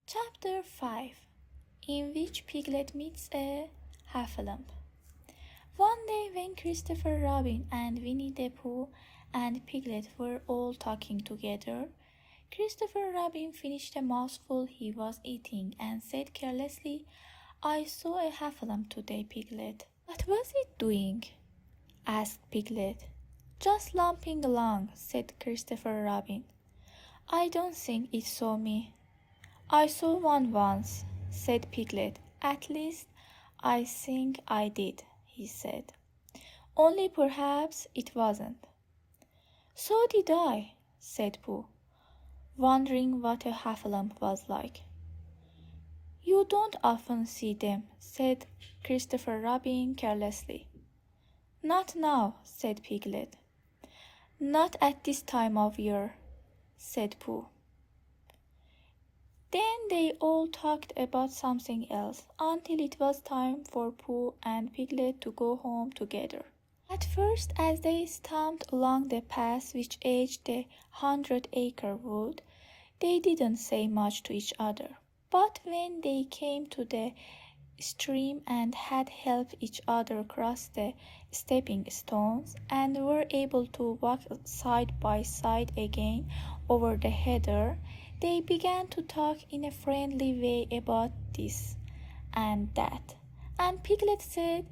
Chapter 5, in which Piglet meets a Haffalump. One day when Christopher Robin and Winnie-the-Pooh and Piglet were all talking together, Christopher Robin finished a mouthful he was eating and said carelessly, "I saw a Haffalump today, Piglet." "What was it doing?" asked Piglet. "Just lumping along," said Christopher Robin. "I don't think it saw me." "I saw one once," said Piglet. "At least, I think I did," he said. "Only perhaps it wasn't." "So did I," said Pooh, wondering what a Haffalump was like. "You don't often see them," said Christopher Robin carelessly. "Not now," said Piglet. "Not at this time of year," said Pooh. Then they all talked about something else until it was time for Pooh and Piglet to go home together. At first, as they stumped along the path which edged the 100-acre wood, they didn't say much to each other. But when they came to the stream and had helped each other cross the stepping stones and were able to walk side by side again over the heather, they began to talk in a friendly way about this and that. And Piglet said,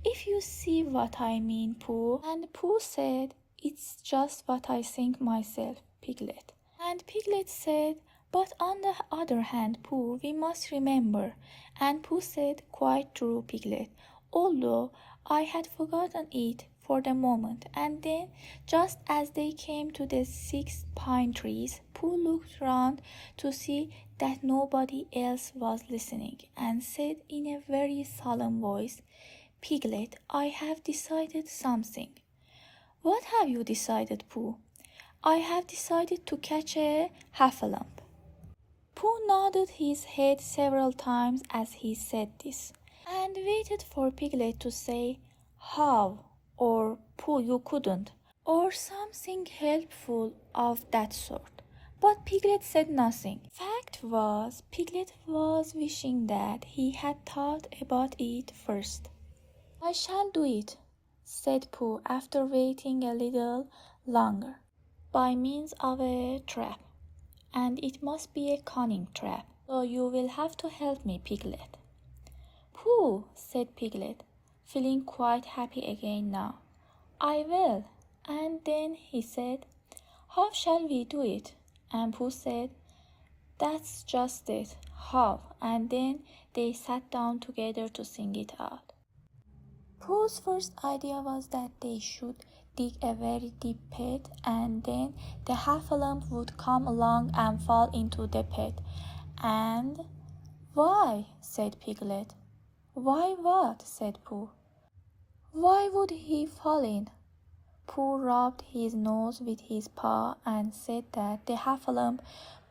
"If you see what I mean, Pooh." And Pooh said, "It's just what I think myself, Piglet." And Piglet said, "But on the other hand, Pooh, we must remember." And Pooh said, "Quite true, Piglet, although I had forgotten it for the moment." And then, just as they came to the 6 pine trees, Pooh looked round to see that nobody else was listening, and said in a very solemn voice, "Piglet, I have decided something." "What have you decided, Pooh?" "I have decided to catch a Haffalump." Pooh nodded his head several times as he said this, and waited for Piglet to say, "How?" or "Pooh, you couldn't," or something helpful of that sort. But Piglet said nothing. Fact was, Piglet was wishing that he had thought about it first. "I shall do it," said Pooh after waiting a little longer, "by means of a trap. And it must be a cunning trap, so you will have to help me, Piglet." "Pooh," said Piglet, feeling quite happy again now, "I will." And then he said, "How shall we do it?" And Pooh said, "That's just it, how?" And then they sat down together to sing it out. Pooh's first idea was that they should dig a very deep pit, and then the Haffalump would come along and fall into the pit. And "Why?" said Piglet. "Why what?" said Pooh. "Why would he fall in?" Pooh rubbed his nose with his paw and said that the Haffalump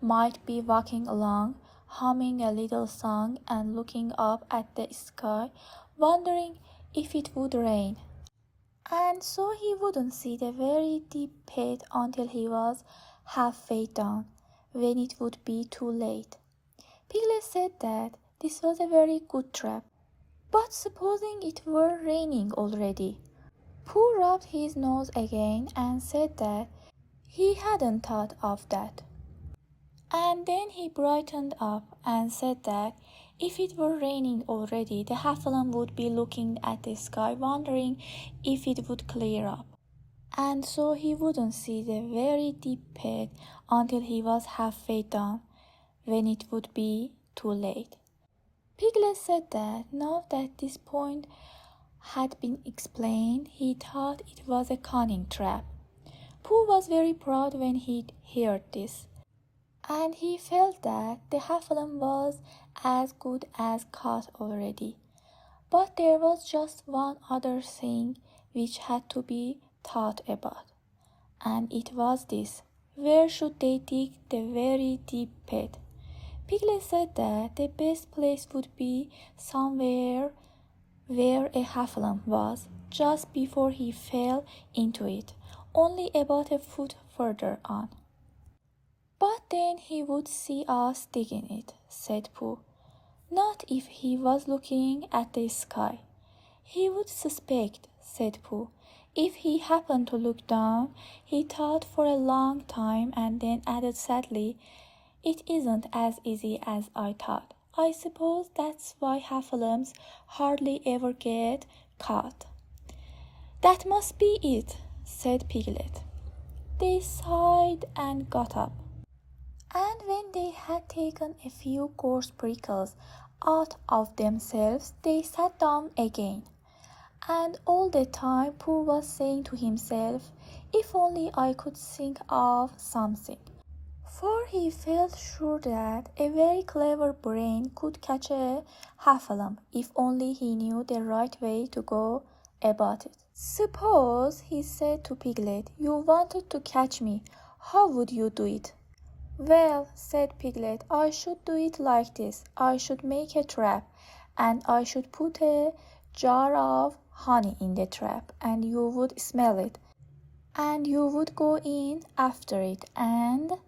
might be walking along, humming a little song and looking up at the sky, wondering if it would rain. And so he wouldn't see the very deep pit until he was halfway down, when it would be too late. Piglet said that this was a very good trap. But supposing it were raining already? Pooh rubbed his nose again and said that he hadn't thought of that. And then he brightened up and said that if it were raining already, the Haffalump would be looking at the sky, wondering if it would clear up. And so he wouldn't see the very deep pit until he was halfway down, when it would be too late. Piglet said that now that this point had been explained, he thought it was a cunning trap. Pooh was very proud when he heard this, and he felt that the Haffalump was as good as caught already. But there was just one other thing which had to be thought about, and it was this: where should they dig the very deep pit? Piglet said that the best place would be somewhere where a Haffalump was, just before he fell into it, only about a foot further on. But then he would see us digging it, said Pooh. Not if he was looking at the sky. He would suspect, said Pooh. If he happened to look down, he thought for a long time and then added sadly, "It isn't as easy as I thought. I suppose that's why Haffalumps hardly ever get caught." "That must be it," said Piglet. They sighed and got up. And when they had taken a few coarse prickles out of themselves, they sat down again. And all the time Pooh was saying to himself, "If only I could think of something." For he felt sure that a very clever brain could catch a Haffalump if only he knew the right way to go about it. "Suppose," he said to Piglet, "you wanted to catch me. How would you do it?" "Well," said Piglet, "I should do it like this. I should make a trap, and I should put a jar of honey in the trap, and you would smell it, and you would go in after it, and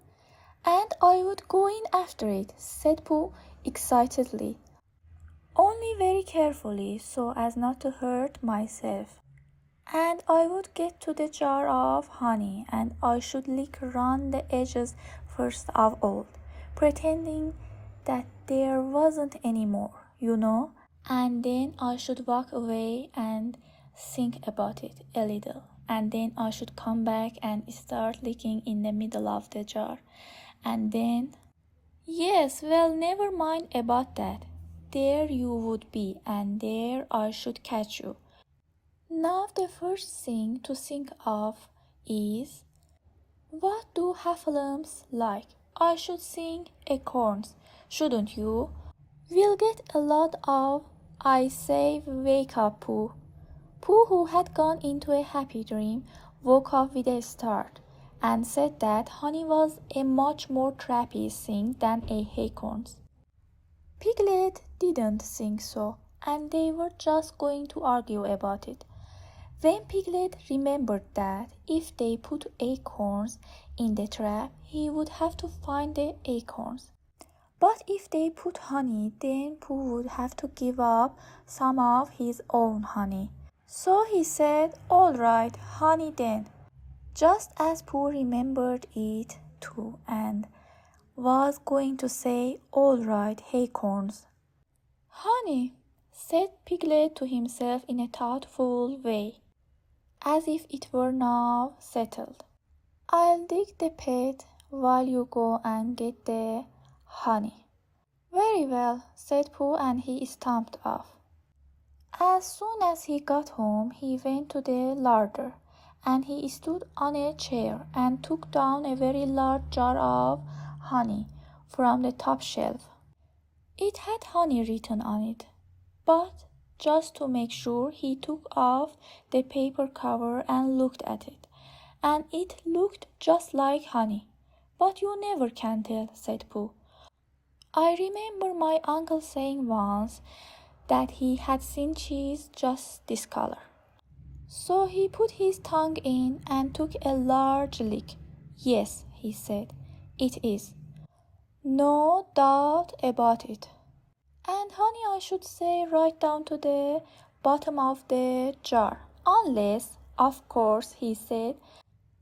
I would go in after it," said Pooh excitedly. "Only very carefully, so as not to hurt myself. And I would get to the jar of honey, and I should lick round the edges first of all, pretending that there wasn't any more, you know, and then I should walk away and think about it a little, and then I should come back and start licking in the middle of the jar, and then—" "Yes, well, never mind about that. There you would be, and there I should catch you. Now the first thing to think of is, what do Haffalumps like? I should think acorns, shouldn't you? We'll get a lot of— I say, wake up, Pooh." Pooh, who had gone into a happy dream, woke up with a start, and said that honey was a much more trappy thing than acorns. Piglet didn't think so, and they were just going to argue about it, when Piglet remembered that if they put acorns in the trap, he would have to find the acorns. But if they put honey, then Pooh would have to give up some of his own honey. So he said, "All right, honey then," just as Pooh remembered it too, and was going to say, "All right, acorns." "Honey," said Piglet to himself in a thoughtful way, as if it were now settled. "I'll dig the pit while you go and get the honey." "Very well," said Pooh, and he stumped off. As soon as he got home, he went to the larder, and he stood on a chair and took down a very large jar of honey from the top shelf. It had honey written on it, but just to make sure, he took off the paper cover and looked at it, and it looked just like honey. "But you never can tell," said Pooh. "I remember my uncle saying once that he had seen cheese just this color." So he put his tongue in and took a large lick. "Yes," he said, "it is. No doubt about it. And honey, I should say, right down to the bottom of the jar. Unless, of course," he said,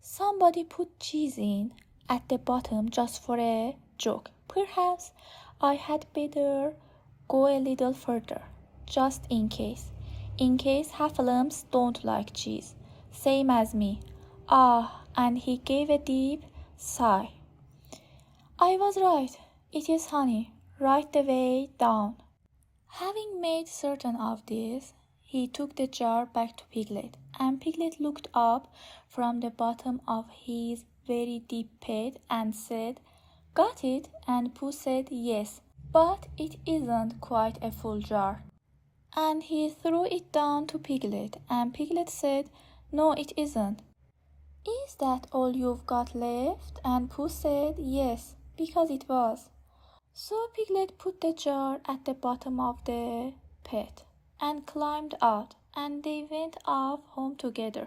"somebody put cheese in at the bottom just for a joke. Perhaps I had better go a little further, just in case. In case Haffalumps don't like cheese, same as me. Ah," and he gave a deep sigh. "I was right. It is honey, right the way down." Having made certain of this, he took the jar back to Piglet, and Piglet looked up from the bottom of his very deep pit and said, "Got it?" And Pooh said, "Yes, but it isn't quite a full jar." And he threw it down to Piglet, and Piglet said, "No, it isn't." "Is that all you've got left?" And Pooh said, "Yes, because it was." So Piglet put the jar at the bottom of the pit and climbed out, and they went off home together.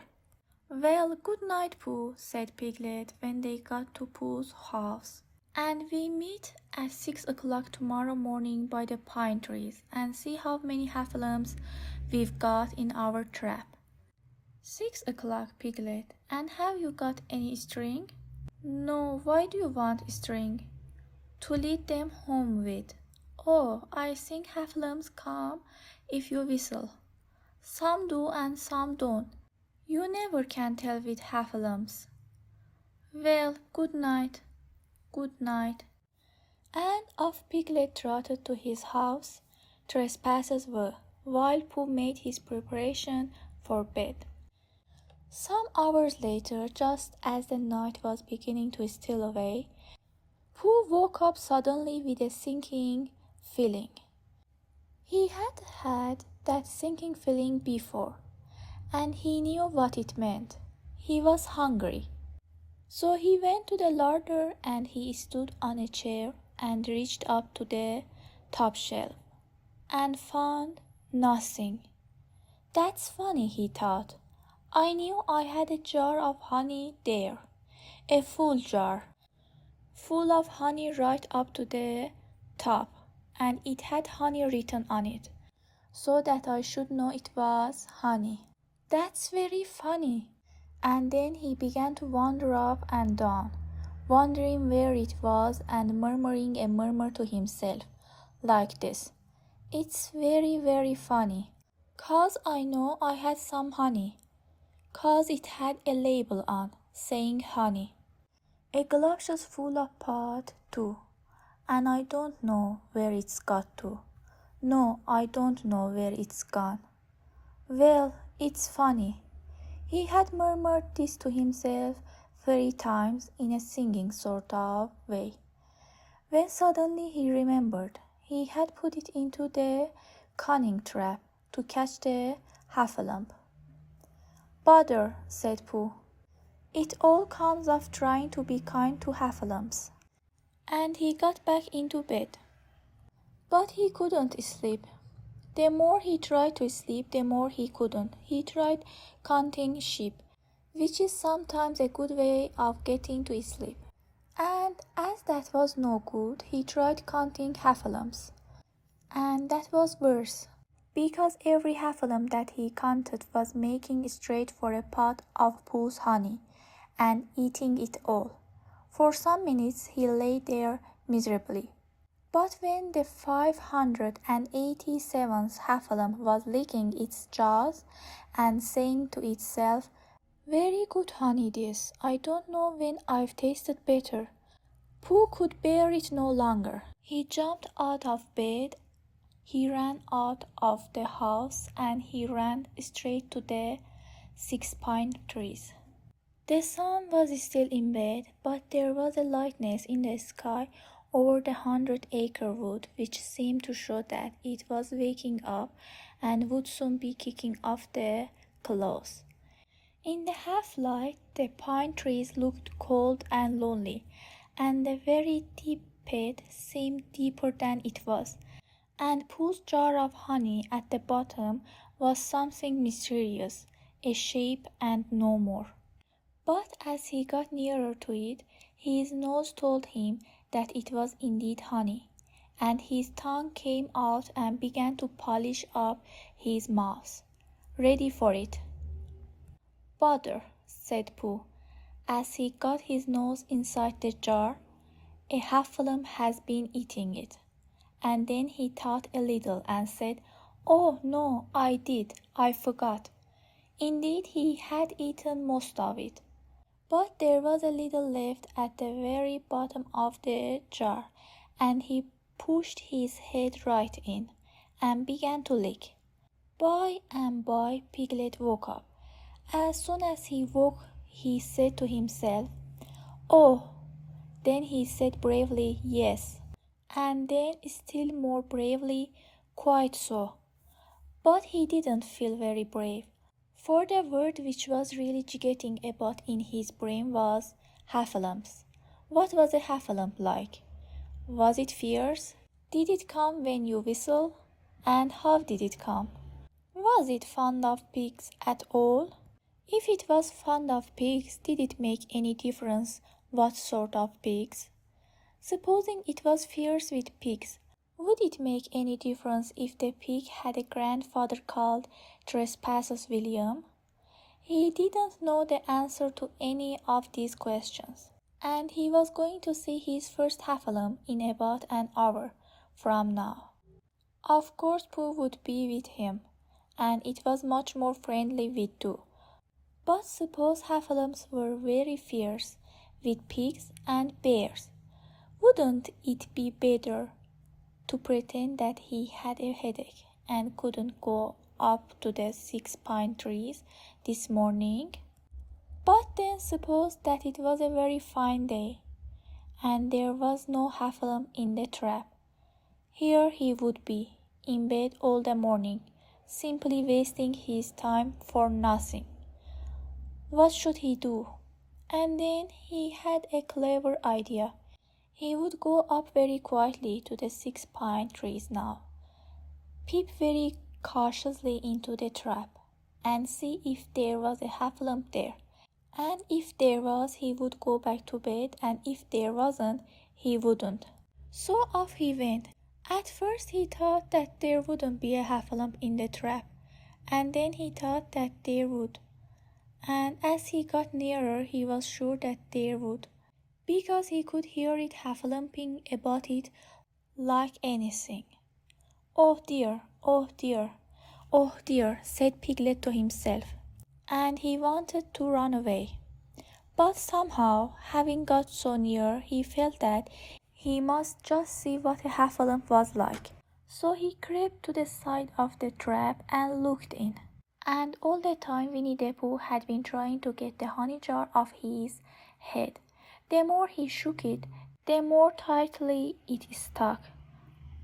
"Well, good night, Pooh," said Piglet when they got to Pooh's house. And we meet at 6 o'clock tomorrow morning by the pine trees and see how many Haffalumps we've got in our trap. 6 o'clock, Piglet. And have you got any string? No, why do you want string? To lead them home with. Oh, I think Haffalumps come if you whistle. Some do and some don't. You never can tell with Haffalumps. Well, good night. Good night. And off Piglet trotted to his house, trespassers were, while Pooh made his preparation for bed. Some hours later, just as the night was beginning to steal away, Pooh woke up suddenly with a sinking feeling. He had had that sinking feeling before, and he knew what it meant. He was hungry. So he went to the larder and he stood on a chair and reached up to the top shelf and found nothing. That's funny, he thought. I knew I had a jar of honey there, a full jar, full of honey right up to the top, and it had honey written on it, so that I should know it was honey. That's very funny. And then he began to wander up and down, wondering where it was and murmuring a murmur to himself, like this. It's very, very funny. 'Cause I know I had some honey. 'Cause it had a label on, saying honey. A galoshes full of pot, too. And I don't know where it's got to. No, I don't know where it's gone. Well, it's funny. He had murmured this to himself 3 times in a singing sort of way, when suddenly he remembered he had put it into the cunning trap to catch the Haffalump. Bother, said Pooh. It all comes of trying to be kind to Haffalumps. And he got back into bed. But he couldn't sleep. The more he tried to sleep, the more he couldn't. He tried counting sheep, which is sometimes a good way of getting to sleep. And as that was no good, he tried counting Haffalumps. And that was worse, because every Haffalump that he counted was making straight for a pot of Pooh's honey and eating it all. For some minutes he lay there miserably. But when the 587th Haffalump was licking its jaws and saying to itself, very good honey this, I don't know when I've tasted better, Pooh could bear it no longer. He jumped out of bed, he ran out of the house, and he ran straight to the 6 pine trees. The sun was still in bed, but there was a lightness in the sky over the 100-acre wood, which seemed to show that it was waking up and would soon be kicking off the claws. In the half-light, the pine trees looked cold and lonely, and the very deep pit seemed deeper than it was, and Pooh's jar of honey at the bottom was something mysterious, a shape and no more. But as he got nearer to it, his nose told him that it was indeed honey, and his tongue came out and began to polish up his mouth, ready for it. Bother, said Pooh, as he got his nose inside the jar. A Haffalump has been eating it. And then he thought a little and said, oh no, I forgot. Indeed, he had eaten most of it. But there was a little left at the very bottom of the jar, and he pushed his head right in and began to lick. By and by, Piglet woke up. As soon as he woke, he said to himself, oh! Then he said bravely, yes, and then still more bravely, quite so. But he didn't feel very brave, for the word which was really getting about in his brain was Haffalumps. What was a Haffalump like? Was it fierce? Did it come when you whistle? And how did it come? Was it fond of pigs at all? If it was fond of pigs, did it make any difference what sort of pigs? Supposing it was fierce with pigs, would it make any difference if the pig had a grandfather called Trespassus William? He didn't know the answer to any of these questions, and he was going to see his first Haffalump in about an hour from now. Of course Pooh would be with him, and it was much more friendly with two. But suppose Haffalumps were very fierce with pigs and bears. Wouldn't it be better to pretend that he had a headache and couldn't go up to the 6 pine trees this morning? But then suppose that it was a very fine day, and there was no Haffalump in the trap. Here he would be, in bed all the morning, simply wasting his time for nothing. What should he do? And then he had a clever idea. He would go up very quietly to the 6 pine trees now, peep very cautiously into the trap, and see if there was a Haffalump there. And if there was, he would go back to bed, and if there wasn't, he wouldn't. So off he went. At first he thought that there wouldn't be a Haffalump in the trap, and then he thought that there would. And as he got nearer, he was sure that there would, because he could hear it Haffalumping about it like anything. "Oh dear, oh dear, oh dear," said Piglet to himself, and he wanted to run away. But somehow, having got so near, he felt that he must just see what a Haffalump was like. So he crept to the side of the trap and looked in. And all the time Winnie-the-Pooh had been trying to get the honey jar off his head. The more he shook it, the more tightly it stuck.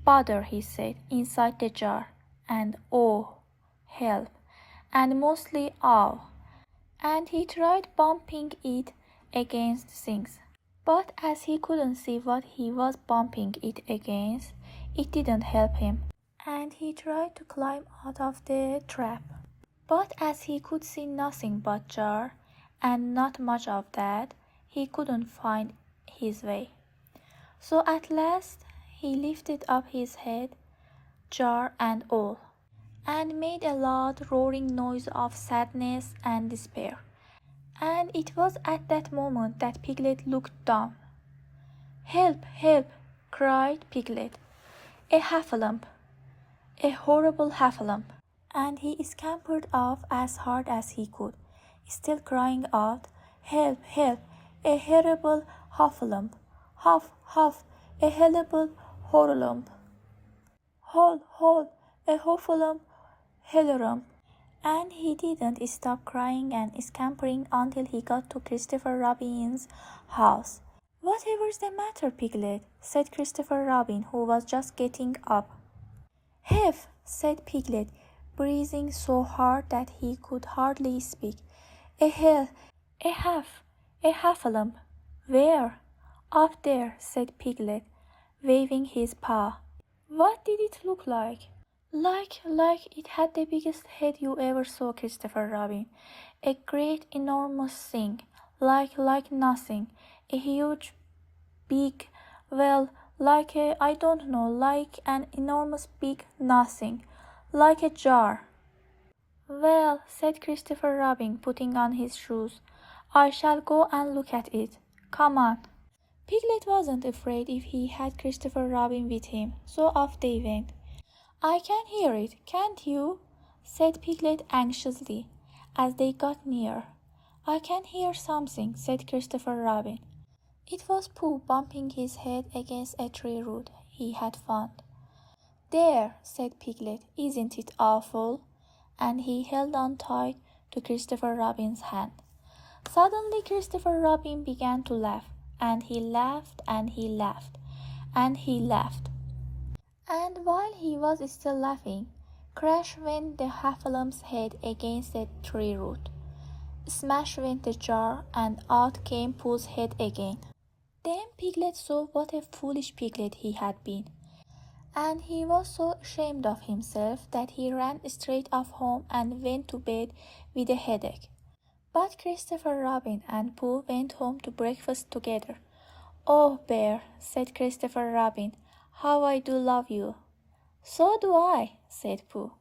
"Bother," he said, inside the jar, and "oh, help," and mostly "ow." And he tried bumping it against things. But as he couldn't see what he was bumping it against, it didn't help him. And he tried to climb out of the trap. But as he could see nothing but jar, and not much of that, he couldn't find his way. So at last he lifted up his head, jar and all, and made a loud roaring noise of sadness and despair. And it was at that moment that Piglet looked down. "Help, help," cried Piglet. "A Haffalump, a horrible Haffalump." And he scampered off as hard as he could, still crying out, "Help, help, a horrible Haffalump, huff, huff, a horrible horolump, hol, hol, a Haffalump, helorump." And he didn't stop crying and scampering until he got to Christopher Robin's house. "Whatever's the matter, Piglet?" said Christopher Robin, who was just getting up. "Hef," said Piglet, breathing so hard that he could hardly speak. "A Haffalump." "Where?" "Up there," said Piglet, waving his paw. "What did it look like?" Like it had the biggest head you ever saw, Christopher Robin. A great enormous thing, like nothing. A huge, big, well, like I don't know, like an enormous big nothing. Like a jar." "Well," said Christopher Robin, putting on his shoes, "I shall go and look at it. Come on." Piglet wasn't afraid if he had Christopher Robin with him, so off they went. "I can hear it, can't you?" said Piglet anxiously, as they got near. "I can hear something," said Christopher Robin. It was Pooh bumping his head against a tree root he had found. "There," said Piglet, "isn't it awful?" And he held on tight to Christopher Robin's hand. Suddenly Christopher Robin began to laugh, and he laughed, and he laughed, and he laughed. And while he was still laughing, crash went the Haffalump's head against the tree root. Smash went the jar, and out came Pooh's head again. Then Piglet saw what a foolish Piglet he had been, and he was so ashamed of himself that he ran straight off home and went to bed with a headache. But Christopher Robin and Pooh went home to breakfast together. Oh, Bear, said Christopher Robin, how I do love you. So do I, said Pooh.